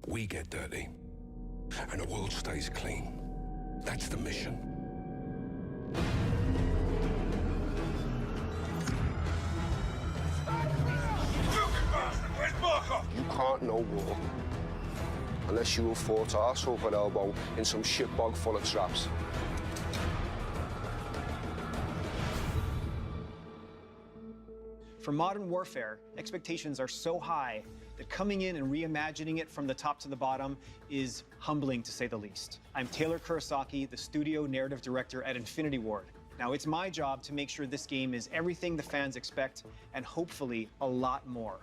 We get dirty, and the world stays clean. That's the mission. You can't know war unless you were fought arse over elbow in some shitbog full of traps. For modern warfare, expectations are so high that coming in and reimagining it from the top to the bottom is humbling, to say the least. I'm Taylor Kurosaki, the studio narrative director at Infinity Ward. Now, it's my job to make sure this game is everything the fans expect, and hopefully a lot more.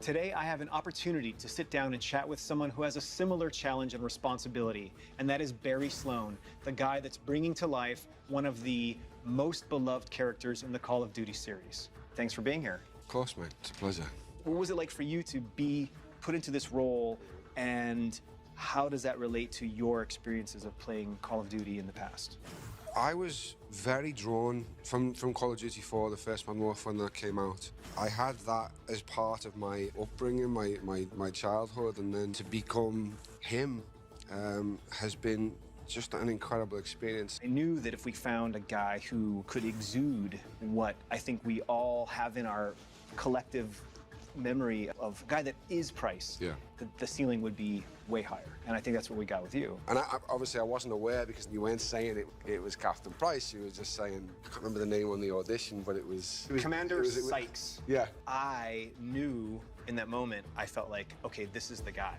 Today, I have an opportunity to sit down and chat with someone who has a similar challenge and responsibility, and that is Barry Sloan, the guy that's bringing to life one of the most beloved characters in the Call of Duty series. Thanks for being here. Of course, mate. It's a pleasure. What was it like for you to be put into this role, and how does that relate to your experiences of playing Call of Duty in the past? I was very drawn from Call of Duty 4, the first Modern Warfare when that came out. I had that as part of my upbringing, my childhood, and then to become him has been just an incredible experience. I knew that if we found a guy who could exude what I think we all have in our collective memory of a guy that is Price, Yeah. the ceiling would be way higher. And I think that's what we got with you. And obviously I wasn't aware because you weren't saying it was Captain Price. You were just saying, I can't remember the name on the audition, but it was Commander Sykes. Yeah. I knew in that moment, I felt like, okay, this is the guy.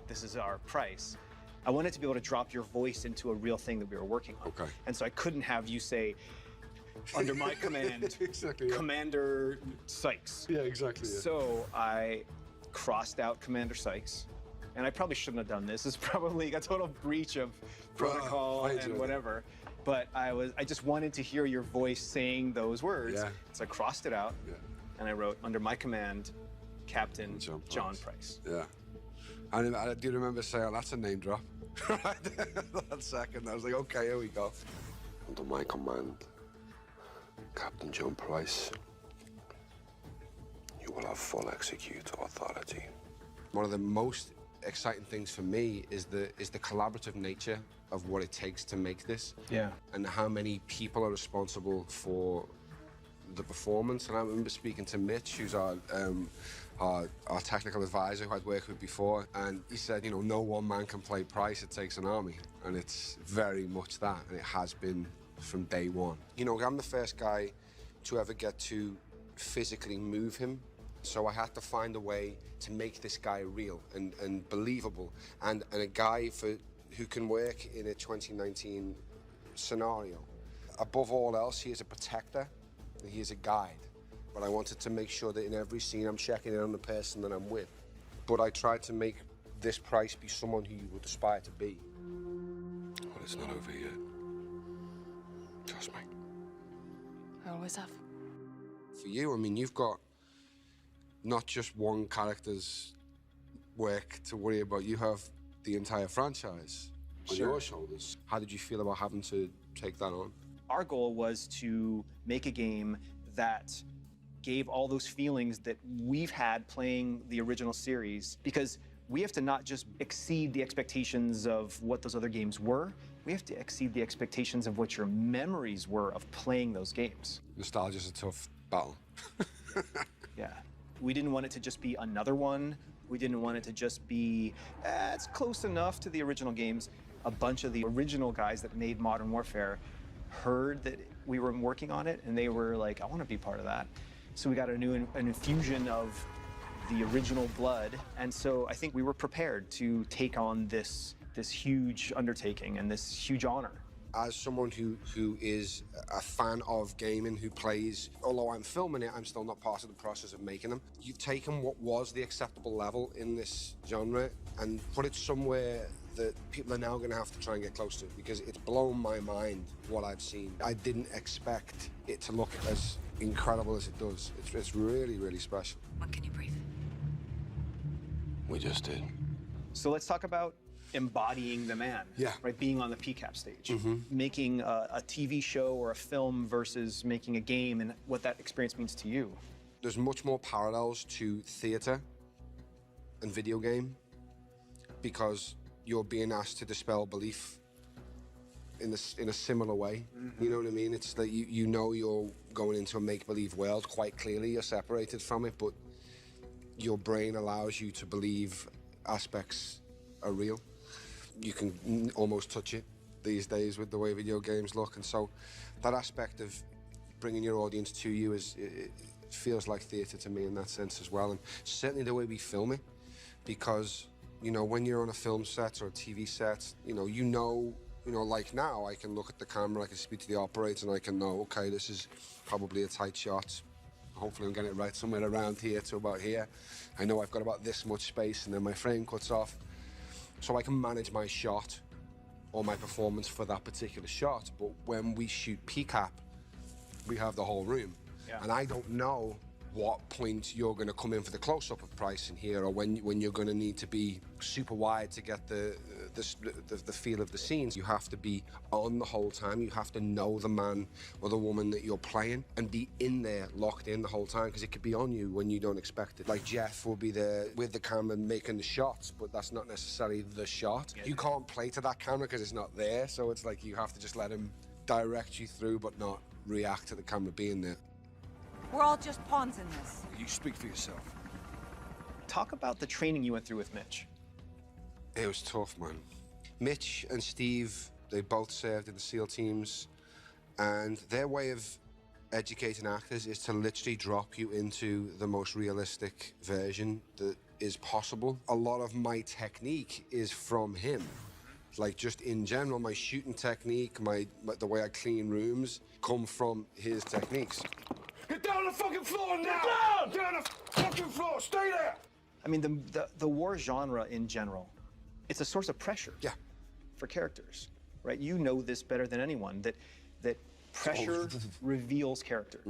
This is our Price. I wanted to be able to drop your voice into a real thing that we were working on. Okay. And so I couldn't have you say, under my command, Exactly, yeah. Commander Sykes. Yeah, exactly. Yeah. So I crossed out Commander Sykes, and I probably shouldn't have done this. It's probably a total breach of protocol and whatever. But I just wanted to hear your voice saying those words. Yeah. So I crossed it out, and I wrote, under my command, Captain John Price. Yeah. And I do remember saying, oh, that's a name drop. Right there, that second. I was like, okay, here we go. Under my command, Captain John Price, you will have full execute authority. One of the most exciting things for me is the collaborative nature of what it takes to make this. Yeah. And how many people are responsible for the performance. And I remember speaking to Mitch, who's our technical advisor who I'd worked with before, and he said, you know, no one man can play Price, it takes an army. And it's very much that, and it has been from day one. You know, I'm the first guy to ever get to physically move him, so I had to find a way to make this guy real and believable, and a guy who can work in a 2019 scenario. Above all else, he is a protector, and he is a guide. But I wanted to make sure that in every scene I'm checking in on the person that I'm with. But I tried to make this Price be someone who you would aspire to be. Well, it's not over yet. Trust me. I always have. For you, I mean, you've got not just one character's work to worry about. You have the entire franchise on your shoulders. How did you feel about having to take that on? Our goal was to make a game that gave all those feelings that we've had playing the original series, because we have to not just exceed the expectations of what those other games were, we have to exceed the expectations of what your memories were of playing those games. Nostalgia's a tough battle. Yeah. We didn't want it to just be another one. We didn't want it to just be, it's close enough to the original games. A bunch of the original guys that made Modern Warfare heard that we were working on it, and they were like, I want to be part of that. So we got an infusion of the original blood, and so I think we were prepared to take on this huge undertaking and this huge honor. As someone who is a fan of gaming, who plays, although I'm filming it, I'm still not part of the process of making them. You've taken what was the acceptable level in this genre and put it somewhere that people are now going to have to try and get close to, because it's blown my mind what I've seen. I didn't expect it to look as incredible as it does. It's really, really special. When can you breathe? We just did. So let's talk about embodying the man, Yeah. right? Being on the PCAP stage, making a TV show or a film versus making a game, and what that experience means to you. There's much more parallels to theatre and video game. because you're being asked to dispel belief in a similar way. You know what I mean? It's that you know you're going into a make-believe world. Quite clearly, you're separated from it, but your brain allows you to believe aspects are real. You can almost touch it these days with the way video games look, and so that aspect of bringing your audience to you it feels like theatre to me in that sense as well, and certainly the way we film it, because you know when you're on a film set or a TV set, you know, like now I can look at the camera, I can speak to the operator, and I can know, okay, this is probably a tight shot. Hopefully I'm getting it right somewhere around here to about here. I know I've got about this much space, and then my frame cuts off. So I can manage my shot or my performance for that particular shot. But when we shoot PCAP, we have the whole room. Yeah. And I don't know what point you're going to come in for the close-up of Price in here, or when you're going to need to be super wide to get the feel of the scenes. You have to be on the whole time. You have to know the man or the woman that you're playing and be in there, locked in the whole time, because it could be on you when you don't expect it. Like Jeff will be there with the camera making the shots, but that's not necessarily the shot. You can't play to that camera because it's not there, so it's like you have to just let him direct you through, but not react to the camera being there. We're all just pawns in this. You speak for yourself. Talk about the training you went through with Mitch. It was tough, man. Mitch and Steve, they both served in the SEAL teams, and their way of educating actors is to literally drop you into the most realistic version that is possible. A lot of my technique is from him. Like, just in general, my shooting technique, the way I clean rooms, come from his techniques. Get down on the fucking floor now! Get down! Down the fucking floor! Stay there! I mean, the war genre in general, it's a source of pressure. Yeah. For characters, right? You know this better than anyone, that pressure reveals character.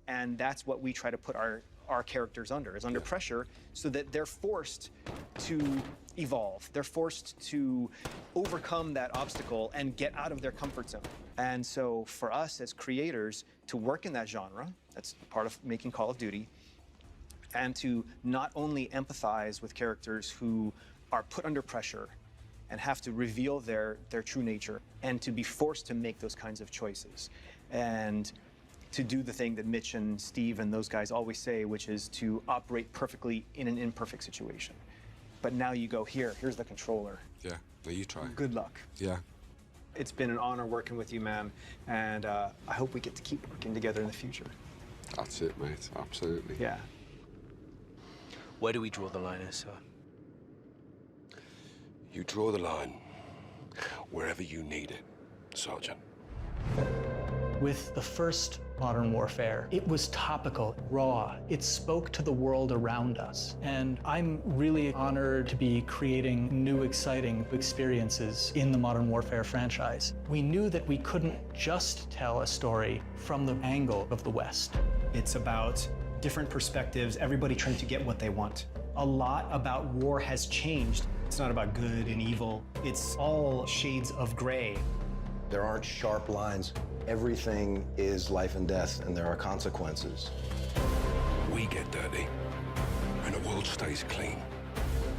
And that's what we try to put our characters under, is under pressure, so that they're forced to evolve. They're forced to overcome that obstacle and get out of their comfort zone. And so for us as creators to work in that genre, that's part of making Call of Duty, and to not only empathize with characters who are put under pressure and have to reveal their true nature, and to be forced to make those kinds of choices, and to do the thing that Mitch and Steve and those guys always say, which is to operate perfectly in an imperfect situation. But now you go, here's the controller. Yeah, now you try. Good luck. Yeah. It's been an honor working with you, man, and I hope we get to keep working together in the future. That's it, mate. Absolutely. Yeah. Where do we draw the line, sir? You draw the line wherever you need it, Sergeant. With the first Modern Warfare, it was topical, raw. It spoke to the world around us. And I'm really honored to be creating new, exciting experiences in the Modern Warfare franchise. We knew that we couldn't just tell a story from the angle of the West. It's about different perspectives, everybody trying to get what they want. A lot about war has changed. It's not about good and evil. It's all shades of gray. There aren't sharp lines. Everything is life and death, and there are consequences. We get dirty, and the world stays clean.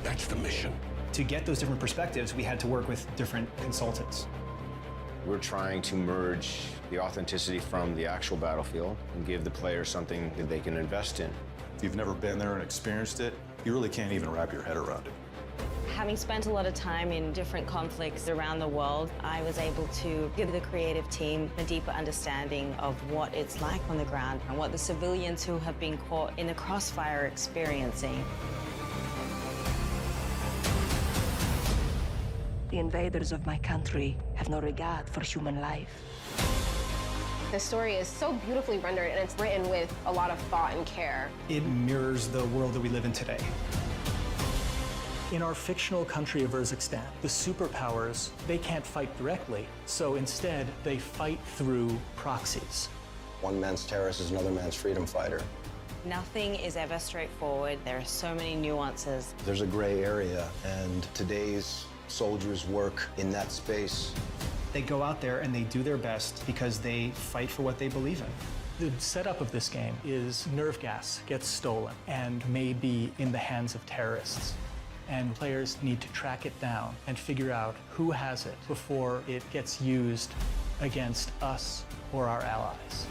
That's the mission. To get those different perspectives, we had to work with different consultants. We're trying to merge the authenticity from the actual battlefield and give the player something that they can invest in. If you've never been there and experienced it, you really can't even wrap your head around it. Having spent a lot of time in different conflicts around the world, I was able to give the creative team a deeper understanding of what it's like on the ground and what the civilians who have been caught in the crossfire are experiencing. The invaders of my country have no regard for human life. The story is so beautifully rendered, and it's written with a lot of thought and care. It mirrors the world that we live in today. In our fictional country of Urzikstan, the superpowers, they can't fight directly, so instead they fight through proxies. One man's terrorist is another man's freedom fighter. Nothing is ever straightforward. There are so many nuances. There's a gray area, and today's soldiers work in that space. They go out there and they do their best because they fight for what they believe in. The setup of this game is nerve gas gets stolen and may be in the hands of terrorists. and players need to track it down and figure out who has it before it gets used against us or our allies.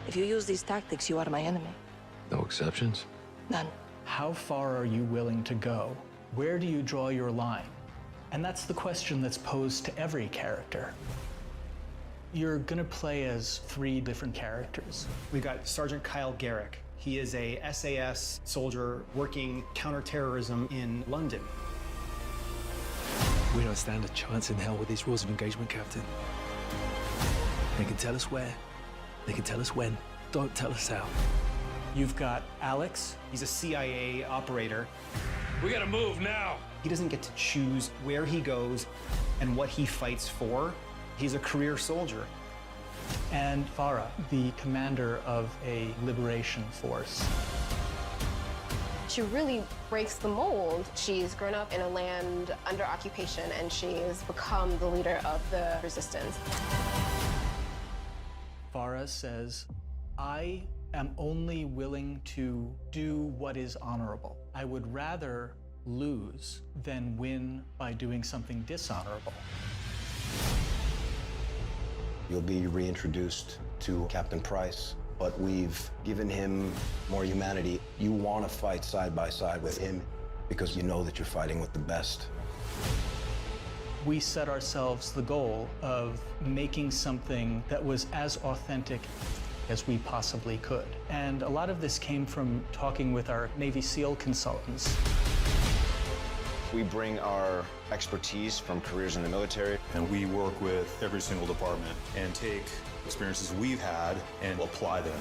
If you use these tactics, you are my enemy. No exceptions? None. How far are you willing to go? Where do you draw your line? And that's the question that's posed to every character. You're gonna play as 3 different characters. We've got Sergeant Kyle Garrick. He is a SAS soldier working counterterrorism in London. We don't stand a chance in hell with these rules of engagement, Captain. They can tell us where, they can tell us when. Don't tell us how. You've got Alex. He's a CIA operator. We gotta move now! He doesn't get to choose where he goes and what he fights for. He's a career soldier. And Farah, the commander of a liberation force. She really breaks the mold. She's grown up in a land under occupation, and she's become the leader of the resistance. Farah says, I am only willing to do what is honorable. I would rather lose than win by doing something dishonorable. You'll be reintroduced to Captain Price, but we've given him more humanity. You want to fight side by side with him because you know that you're fighting with the best. We set ourselves the goal of making something that was as authentic as we possibly could. And a lot of this came from talking with our Navy SEAL consultants. We bring our expertise from careers in the military. And we work with every single department and take experiences we've had and apply them.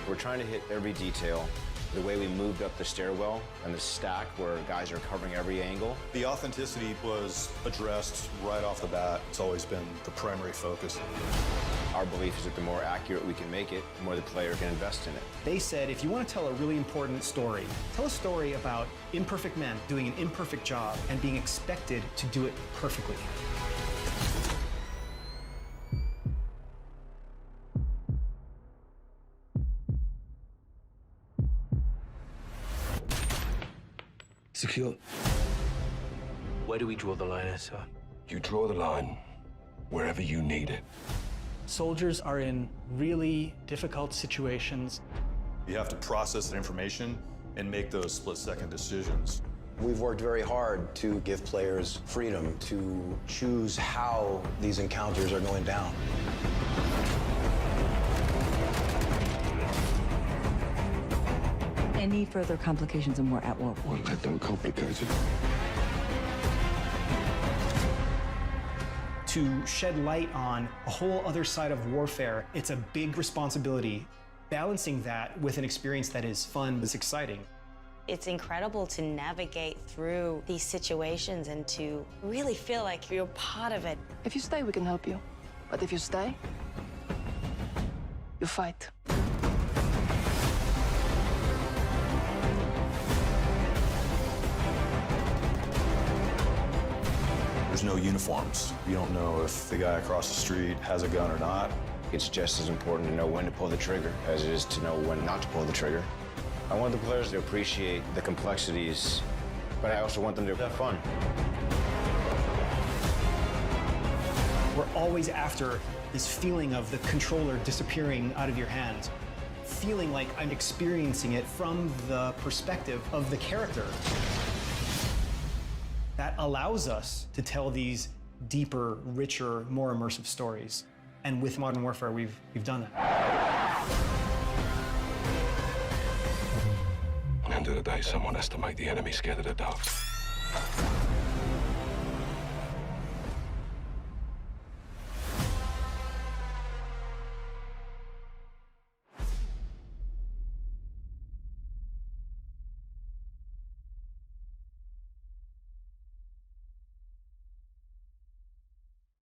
We're trying to hit every detail. The way we moved up the stairwell and the stack where guys are covering every angle. The authenticity was addressed right off the bat. It's always been the primary focus. Our belief is that the more accurate we can make it, the more the player can invest in it. They said, if you want to tell a really important story, tell a story about imperfect men doing an imperfect job and being expected to do it perfectly. Secure. Where do we draw the line, sir? You draw the line wherever you need it. Soldiers are in really difficult situations. You have to process that information and make those split-second decisions. We've worked very hard to give players freedom to choose how these encounters are going down. Any further complications and we're at war. Well, that don't complicate it. To shed light on a whole other side of warfare, it's a big responsibility. Balancing that with an experience that is fun, is exciting. It's incredible to navigate through these situations and to really feel like you're part of it. If you stay, we can help you. But if you stay, you fight. There's no uniforms. You don't know if the guy across the street has a gun or not. It's just as important to know when to pull the trigger as it is to know when not to pull the trigger. I want the players to appreciate the complexities, but I also want them to have fun. We're always after this feeling of the controller disappearing out of your hands, feeling like I'm experiencing it from the perspective of the character. That allows us to tell these deeper, richer, more immersive stories. And with Modern Warfare, we've done that. End of the day, someone has to make the enemy scared of the dark.